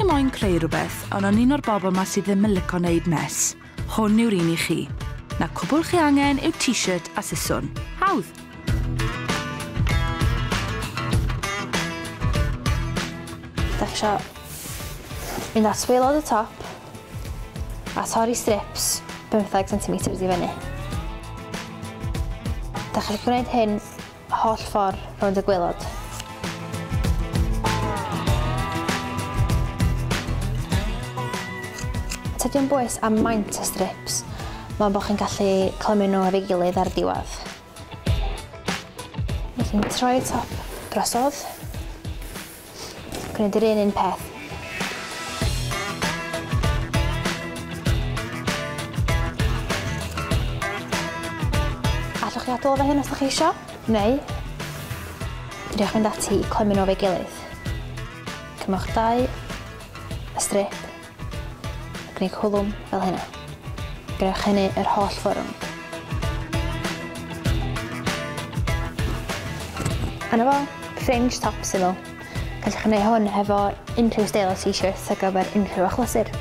moyn creu rhywbeth, ond o'n un o'r bobl yma sydd ddim yn licio wneud mes. Hwn yw'r un I chi. Na cwbl chi angen yw t-shirt a siswrn. Hawdd! Dach chi isio mynd at waelod y top a torri strips 15 cm I fyny. Dach chi'n gwneud hyn holl ffordd rownd y gwaelod. Tydi'n bwys am maint y strips, mae'n bod chi'n gallu clymu nhw efo'i gilydd ar diwedd. Felly troi y top drosodd, gwneud yr un peth. Allwch chi adael efo hyn os ydych chi isio, neu rydych mynd ati I clymu nhw efo'i gilydd. Cymwch 2 y strip, a gwneud cwlwm fel hynny. Gwneud hynny yr holl ffordd. Yna fo, Ffrinj top syml. Gallwch chi gwneud hwn efo unrhyw steil o t-shirts ar gyfer unrhyw achlysur.